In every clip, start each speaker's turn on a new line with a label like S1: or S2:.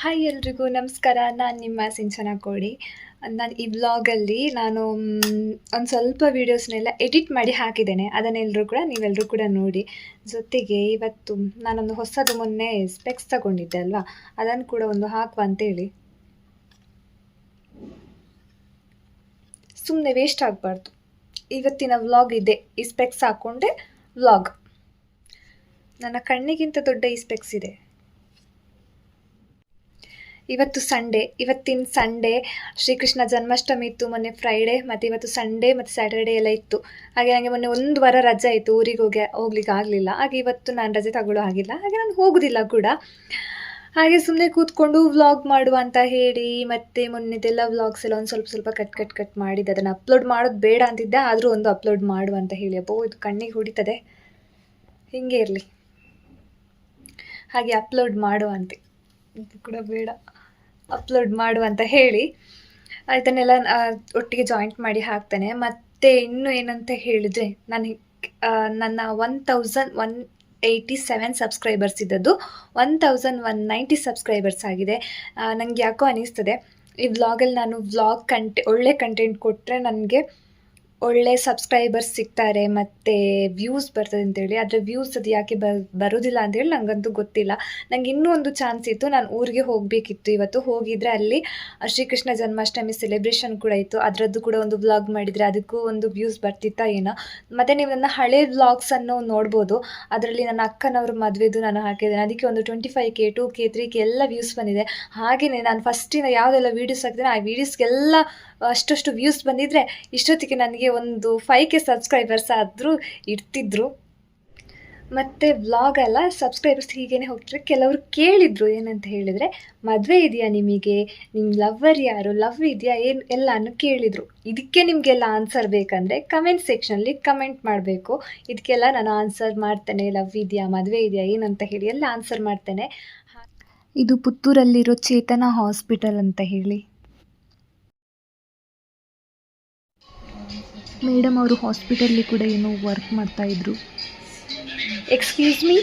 S1: Hi ಎಲ್ರಿಗೂ ನಮಸ್ಕಾರ. ನಾನು ನಿಮ್ಮ ಸಿಂಚನ ಕೋಡಿ. ನಾನು ಈ ವ್ಲಾಗಲ್ಲಿ ನಾನು ಒಂದು ಸ್ವಲ್ಪ ವೀಡಿಯೋಸ್ನೆಲ್ಲ ಎಡಿಟ್ ಮಾಡಿ ಹಾಕಿದ್ದೇನೆ. ನೀವೆಲ್ಲರೂ ಕೂಡ ನೋಡಿ. ಜೊತೆಗೆ ಇವತ್ತು ನಾನೊಂದು ಹೊಸದು ಮೊನ್ನೆ ಸ್ಪೆಕ್ಸ್ ತಗೊಂಡಿದ್ದೆ ಅಲ್ವಾ, ಅದನ್ನು ಕೂಡ ಒಂದು ಹಾಕುವ ಅಂತೇಳಿ. ಸುಮ್ಮನೆ ವೇಸ್ಟ್ ಆಗಬಾರ್ದು. ಇವತ್ತಿನ ವ್ಲಾಗ್ ಇದೆ, ಈ ಸ್ಪೆಕ್ಸ್ ಹಾಕ್ಕೊಂಡೆ ವ್ಲಾಗ್. ನನ್ನ ಕಣ್ಣಿಗಿಂತ ದೊಡ್ಡ ಈ ಸ್ಪೆಕ್ಸ್ ಇದೆ. ಇವತ್ತಿನ ಸಂಡೇ ಶ್ರೀಕೃಷ್ಣ ಜನ್ಮಾಷ್ಟಮಿ ಇತ್ತು, ಮೊನ್ನೆ ಫ್ರೈಡೇ, ಮತ್ತು ಇವತ್ತು ಸಂಡೇ ಮತ್ತು ಸ್ಯಾಟರ್ಡೇ ಎಲ್ಲ ಇತ್ತು. ಹಾಗೆ ನನಗೆ ಮೊನ್ನೆ 1 ವಾರ ರಜೆ ಆಯಿತು, ಊರಿಗೆ ಹೋಗ್ಲಿಕ್ಕೆ ಆಗಲಿಲ್ಲ. ಹಾಗೆ ಇವತ್ತು ನಾನು ರಜೆ ತಗೊಳ್ಳೋ ಆಗಿಲ್ಲ, ಹಾಗೆ ನಾನು ಹೋಗೋದಿಲ್ಲ ಕೂಡ. ಹಾಗೆ ಸುಮ್ಮನೆ ಕೂತ್ಕೊಂಡು ವ್ಲಾಗ್ ಮಾಡುವ ಅಂತ ಹೇಳಿ, ಮತ್ತು ಮೊನ್ನೆದೆಲ್ಲ ವ್ಲಾಗ್ಸ್ ಎಲ್ಲ ಒಂದು ಸ್ವಲ್ಪ ಕಟ್ ಮಾಡಿದ್ದೆ. ಅದನ್ನು ಅಪ್ಲೋಡ್ ಮಾಡೋದು ಬೇಡ ಅಂತಿದ್ದೆ, ಆದರೂ ಒಂದು ಅಪ್ಲೋಡ್ ಮಾಡುವ ಅಂತ ಹೇಳಿ. ಅಬ್ಬೋ ಇದು ಕಣ್ಣಿಗೆ ಹೊಡಿತದೆ, ಹಿಂಗೆ ಇರಲಿ. ಹಾಗೆ ಅಪ್ಲೋಡ್ ಮಾಡುವ ಅಂತ ಇದು ಕೂಡ ಬೇಡ, ಅಪ್ಲೋಡ್ ಮಾಡು ಅಂತ ಹೇಳಿ ಇದನ್ನೆಲ್ಲ ಒಟ್ಟಿಗೆ ಜಾಯಿಂಟ್ ಮಾಡಿ ಹಾಕ್ತೇನೆ. ಮತ್ತು ಇನ್ನೂ ಏನಂತ ಹೇಳಿದರೆ, ನನ್ನ 1187 ಸಬ್ಸ್ಕ್ರೈಬರ್ಸ್ ಇದ್ದದ್ದು 1190 ಸಬ್ಸ್ಕ್ರೈಬರ್ಸ್ ಆಗಿದೆ. ನನಗೆ ಯಾಕೋ ಅನ್ನಿಸ್ತದೆ, ಈ ವ್ಲಾಗಲ್ಲಿ ನಾನು ಒಳ್ಳೆ ಕಂಟೆಂಟ್ ಕೊಟ್ಟರೆ ನನಗೆ ಒಳ್ಳೆ ಸಬ್ಸ್ಕ್ರೈಬರ್ಸ್ ಸಿಗ್ತಾರೆ ಮತ್ತು ವ್ಯೂಸ್ ಬರ್ತದೆ ಅಂತೇಳಿ. ಆದರೆ ವ್ಯೂಸ್ ಅದು ಯಾಕೆ ಬರೋದಿಲ್ಲ ಅಂತೇಳಿ ನನಗಂತೂ ಗೊತ್ತಿಲ್ಲ. ನನಗೆ ಇನ್ನೂ ಒಂದು ಚಾನ್ಸ್ ಇತ್ತು, ನಾನು ಊರಿಗೆ ಹೋಗಬೇಕಿತ್ತು. ಇವತ್ತು ಹೋಗಿದ್ರೆ ಅಲ್ಲಿ ಶ್ರೀಕೃಷ್ಣ ಜನ್ಮಾಷ್ಟಮಿ ಸೆಲೆಬ್ರೇಷನ್ ಕೂಡ ಇತ್ತು, ಅದರದ್ದು ಕೂಡ ಒಂದು ವ್ಲಾಗ್ ಮಾಡಿದರೆ ಅದಕ್ಕೂ ಒಂದು ವ್ಯೂಸ್ ಬರ್ತಿತ್ತಾ ಏನೋ. ಮತ್ತು ನೀವು ನನ್ನ ಹಳೆ ವ್ಲಾಗ್ಸನ್ನು ನೋಡ್ಬೋದು, ಅದರಲ್ಲಿ ನನ್ನ ಅಕ್ಕನವ್ರ ಮದುವೆದು ನಾನು ಹಾಕಿದ್ದೇನೆ. ಅದಕ್ಕೆ ಒಂದು 25K 2K 3K ಎಲ್ಲ ವ್ಯೂಸ್ ಬಂದಿದೆ. ಹಾಗೆಯೇ ನಾನು ಫಸ್ಟಿನ ಯಾವುದೆಲ್ಲ ವೀಡಿಯೋಸ್ ಹಾಕಿದ್ದೇನೆ ಆ ವೀಡಿಯೋಸ್ಗೆಲ್ಲ ಅಷ್ಟು ವ್ಯೂಸ್ ಬಂದಿದ್ದರೆ ಇಷ್ಟೊತ್ತಿಗೆ ನನಗೆ ಒಂದು 5K ಸಬ್ಸ್ಕ್ರೈಬರ್ಸ್ ಆದರೂ ಇರ್ತಿದ್ರು. ಮತ್ತು ವ್ಲಾಗ್ ಎಲ್ಲ ಸಬ್ಸ್ಕ್ರೈಬರ್ಸ್ ಹೀಗೇ ಹೋಗ್ತಿದ್ರು. ಕೆಲವರು ಕೇಳಿದರು, ಏನಂತ ಹೇಳಿದರೆ, ಮದುವೆ ಇದೆಯಾ ನಿಮಗೆ, ನಿಮ್ಮ ಲವ್ವರ್ ಯಾರು, ಲವ್ ಇದೆಯಾ, ಎಲ್ಲನೂ ಕೇಳಿದರು. ಇದಕ್ಕೆ ನಿಮಗೆಲ್ಲ ಆನ್ಸರ್ ಬೇಕಂದರೆ ಕಮೆಂಟ್ ಸೆಕ್ಷನಲ್ಲಿ ಕಮೆಂಟ್ ಮಾಡಬೇಕು. ಇದಕ್ಕೆಲ್ಲ ನಾನು ಆನ್ಸರ್ ಮಾಡ್ತೇನೆ. ಲವ್ ಇದೆಯಾ, ಮದುವೆ ಇದೆಯಾ, ಏನಂತ ಹೇಳಿ ಎಲ್ಲ ಆನ್ಸರ್ ಮಾಡ್ತೇನೆ. ಇದು ಪುತ್ತೂರಲ್ಲಿರೋ ಚೇತನ ಹಾಸ್ಪಿಟಲ್ ಅಂತ ಹೇಳಿ. ಮೇಡಮ್ ಅವರು ಹಾಸ್ಪಿಟಲ್ಲಿ ಕೂಡ ಏನೋ ವರ್ಕ್ ಮಾಡ್ತಾಯಿದ್ರು. ಎಕ್ಸ್ಕ್ಯೂಸ್ ಮೀ,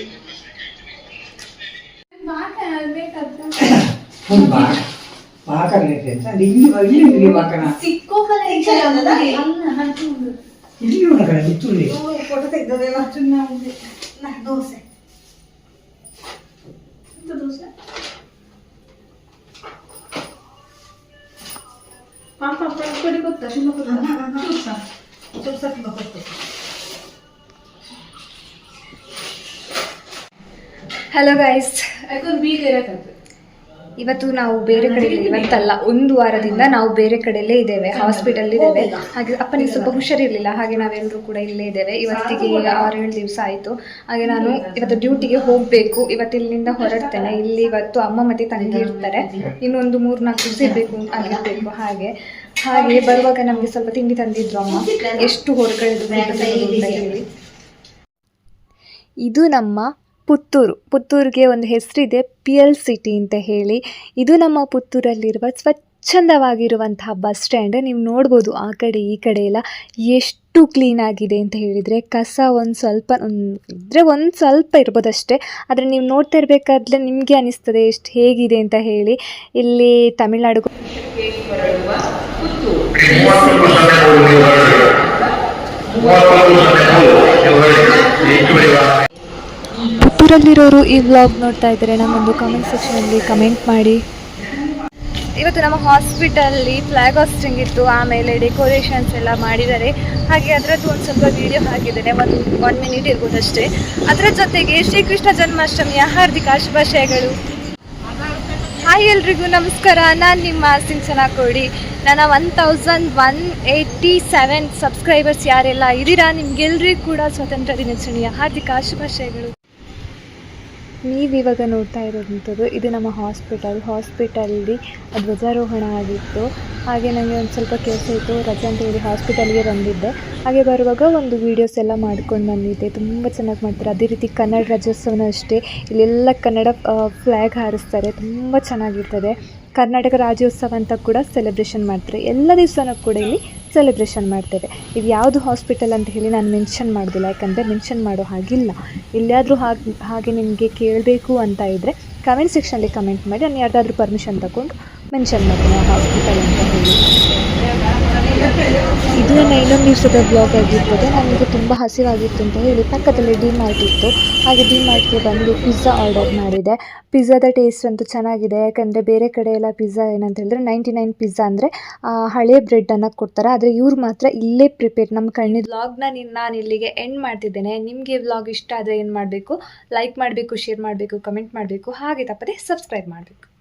S1: ಹಲೋ ಗೈಸ್, ಇವತ್ತು ನಾವು ಬೇರೆ ಕಡೆ, ಇವತ್ತಲ್ಲ 1 ವಾರದಿಂದ ನಾವು ಬೇರೆ ಕಡೆಯಲ್ಲೇ ಇದ್ದೇವೆ, ಹಾಸ್ಪಿಟಲ್ ಇದ್ದೇವೆ. ಹಾಗೆ ಅಪ್ಪನಿಗೆ ಸ್ವಲ್ಪ ಹುಷಾರಿರಲಿಲ್ಲ, ಹಾಗೆ ನಾವೆಲ್ಲರೂ ಕೂಡ ಇಲ್ಲೇ ಇದ್ದೇವೆ. ಇವತ್ತಿಗೆ 6-7 ದಿವಸ ಆಯಿತು. ಹಾಗೆ ನಾನು ಇವತ್ತು ಡ್ಯೂಟಿಗೆ ಹೋಗಬೇಕು. ಇಲ್ಲಿಂದ ಹೊರಡ್ತೇನೆ. ಇಲ್ಲಿ ಇವತ್ತು ಅಮ್ಮ ಮತ್ತು ತಂಗಿ ಇರ್ತಾರೆ, ಇನ್ನೊಂದು 3-4 ದಿವಸ ಇರಬೇಕು ಆಗಿರಬೇಕು. ಹಾಗೆ ಬರುವಾಗ ನಮಗೆ ಸ್ವಲ್ಪ ತಿಂಡಿ ತಂದಿದ್ರು ಅಮ್ಮ. ಎಷ್ಟು ಹೊರಗಡೆ ಅಂತ ಹೇಳಿ. ಇದು ನಮ್ಮ ಪುತ್ತೂರಿಗೆ ಒಂದು ಹೆಸರಿದೆ, PL ಸಿಟಿ ಅಂತ ಹೇಳಿ. ಇದು ನಮ್ಮ ಪುತ್ತೂರಲ್ಲಿರುವ ಸ್ವಚ್ಛಂದವಾಗಿರುವಂತಹ ಬಸ್ ಸ್ಟ್ಯಾಂಡ್. ನೀವು ನೋಡ್ಬೋದು ಆ ಕಡೆ ಈ ಕಡೆ ಎಲ್ಲ ಎಷ್ಟು ಕ್ಲೀನಾಗಿದೆ ಅಂತ ಹೇಳಿದರೆ. ಕಸ ಒಂದು ಸ್ವಲ್ಪ ಇರ್ಬೋದಷ್ಟೇ, ಆದರೆ ನೀವು ನೋಡ್ತಾ ಇರಬೇಕಾದ್ರೆ ನಿಮಗೆ ಅನಿಸ್ತದೆ ಎಷ್ಟು ಹೇಗಿದೆ ಅಂತ ಹೇಳಿ. ಇಲ್ಲಿ ತಮಿಳ್ನಾಡು ಪುತ್ತೂರಲ್ಲಿರೋರು ಈ ವ್ಲಾಗ್ ನೋಡ್ತಾ ಇದ್ದಾರೆ, ನಮ್ಮೊಂದು ಕಮೆಂಟ್ ಸೆಕ್ಷನಲ್ಲಿ ಕಮೆಂಟ್ ಮಾಡಿ. ಇವತ್ತು ನಮ್ಮ ಹಾಸ್ಪಿಟಲ್ಲಿ ಫ್ಲಾಗ್ ಹಾಸ್ಟಿಂಗ್ ಇತ್ತು, ಆಮೇಲೆ ಡೆಕೋರೇಷನ್ಸ್ ಎಲ್ಲ ಮಾಡಿದ್ದಾರೆ. ಹಾಗೆ ಅದರದ್ದು ಒಂದು ಸ್ವಲ್ಪ ವಿಡಿಯೋ ಹಾಕಿದ್ದೇನೆ, 1 ಮಿನಿಟ್ ಇರ್ಬೋದಷ್ಟೇ. ಅದರ ಜೊತೆಗೆ ಶ್ರೀಕೃಷ್ಣ ಜನ್ಮಾಷ್ಟಮಿಯ ಹಾರ್ದಿಕ ಶುಭಾಶಯಗಳು. ಹಾಯ್ ಎಲ್ರಿಗೂ ನಮಸ್ಕಾರ. ನಾನು ನಿಮ್ಮ ಸಿಂಚನ ಕೋಡಿ. ನನ್ನ 1187 ಸಬ್ಸ್ಕ್ರೈಬರ್ಸ್ ಯಾರೆಲ್ಲ ಇದ್ದೀರಾ, ನಿಮ್ಗೆಲ್ರಿಗೂ ಕೂಡ ಸ್ವಾತಂತ್ರ್ಯ ದಿನಾಚರಣೆಯ ಹಾರ್ದಿಕ ಶುಭಾಶಯಗಳು. ನೀವಿವಾಗ ನೋಡ್ತಾ ಇರೋವಂಥದ್ದು ಇದು ನಮ್ಮ ಹಾಸ್ಪಿಟಲ್ಲಿ ಧ್ವಜಾರೋಹಣ ಆಗಿತ್ತು. ಹಾಗೆ ನನಗೆ ಒಂದು ಸ್ವಲ್ಪ ಕೆಲಸ ಇತ್ತು, ರಜೆ ಅಂತ ಹೇಳಿ ಹಾಸ್ಪಿಟಲ್ಗೆ ಬಂದಿದ್ದೆ. ಹಾಗೆ ಬರುವಾಗ ಒಂದು ವೀಡಿಯೋಸ್ ಎಲ್ಲ ಮಾಡ್ಕೊಂಡು ಬಂದಿದ್ದೆ. ತುಂಬ ಚೆನ್ನಾಗಿ ಮಾಡ್ತಾರೆ. ಅದೇ ರೀತಿ ಕನ್ನಡ ರಾಜ್ಯೋತ್ಸವನೂ ಅಷ್ಟೇ, ಇಲ್ಲೆಲ್ಲ ಕನ್ನಡ ಫ್ಲ್ಯಾಗ್ ಹಾರಿಸ್ತಾರೆ, ತುಂಬ ಚೆನ್ನಾಗಿರ್ತದೆ. ಕರ್ನಾಟಕ ರಾಜ್ಯೋತ್ಸವ ಅಂತ ಕೂಡ ಸೆಲೆಬ್ರೇಷನ್ ಮಾಡ್ತಾರೆ. ಎಲ್ಲ ದಿವಸನೂ ಕೂಡ ಇಲ್ಲಿ ಸೆಲೆಬ್ರೇಷನ್ ಮಾಡ್ತೇವೆ. ಇದು ಯಾವುದು ಹಾಸ್ಪಿಟಲ್ ಅಂತ ಹೇಳಿ ನಾನು ಮೆನ್ಷನ್ ಮಾಡೋದಿಲ್ಲ, ಯಾಕಂದರೆ ಮೆನ್ಷನ್ ಮಾಡೋ ಹಾಗಿಲ್ಲ. ಎಲ್ಲಿಯಾದರೂ ಹಾಗೆ ನಿಮಗೆ ಕೇಳಬೇಕು ಅಂತ ಇದ್ದರೆ ಕಮೆಂಟ್ ಸೆಕ್ಷನಲ್ಲಿ ಕಮೆಂಟ್ ಮಾಡಿ. ನಾನು ಯಾರ್ದಾದ್ರೂ ಪರ್ಮಿಷನ್ ತಗೊಂಡು ಮೆನ್ಷನ್ ಮಾಡ್ತೀನಿ ಹಾಸ್ಪಿಟಲ್ ಅಂತ ಹೇಳಿ. ಇದು ನನ್ನ ಇನ್ನೊಂದು ದಿವಸದ ಬ್ಲಾಗ್ ಆಗಿರ್ತದೆ. ನನಗೆ ತುಂಬ ಹಸಿವಾಗಿತ್ತು ಅಂತ ಹೇಳಿ ಪಕ್ಕದಲ್ಲಿ ಡಿ-ಮಾರ್ಟ್ ಇತ್ತು. ಹಾಗೆ ಡಿ-ಮಾರ್ಟ್ಗೆ ಬಂದು ಪಿಜ್ಜಾ ಆರ್ಡರ್ ಮಾಡಿದೆ. ಪಿಜ್ಜಾದ ಟೇಸ್ಟ್ ಅಂತೂ ಚೆನ್ನಾಗಿದೆ. ಯಾಕಂದರೆ ಬೇರೆ ಕಡೆ ಎಲ್ಲ ಪಿಜ್ಜಾ ಏನಂತ ಹೇಳಿದ್ರೆ 99 ಪಿಜ್ಜಾ ಅಂದರೆ ಹಳೆ ಬ್ರೆಡ್ಡನ್ನು ಕೊಡ್ತಾರೆ. ಆದರೆ ಇವ್ರು ಮಾತ್ರ ಇಲ್ಲೇ ಪ್ರಿಪೇರ್ ನಮ್ಮ ಕಣ್ಣಿದ್ದು. ವ್ಲಾಗ್ನ ನಾನು ಇಲ್ಲಿಗೆ ಎಂಡ್ ಮಾಡ್ತಿದ್ದೇನೆ. ನಿಮಗೆ ವ್ಲಾಗ್ ಇಷ್ಟ ಆದರೆ ಏನು ಮಾಡಬೇಕು, ಲೈಕ್ ಮಾಡಬೇಕು, ಶೇರ್ ಮಾಡಬೇಕು, ಕಮೆಂಟ್ ಮಾಡಬೇಕು, ಹಾಗೆ ತಪ್ಪದೆ ಸಬ್ಸ್ಕ್ರೈಬ್ ಮಾಡಬೇಕು.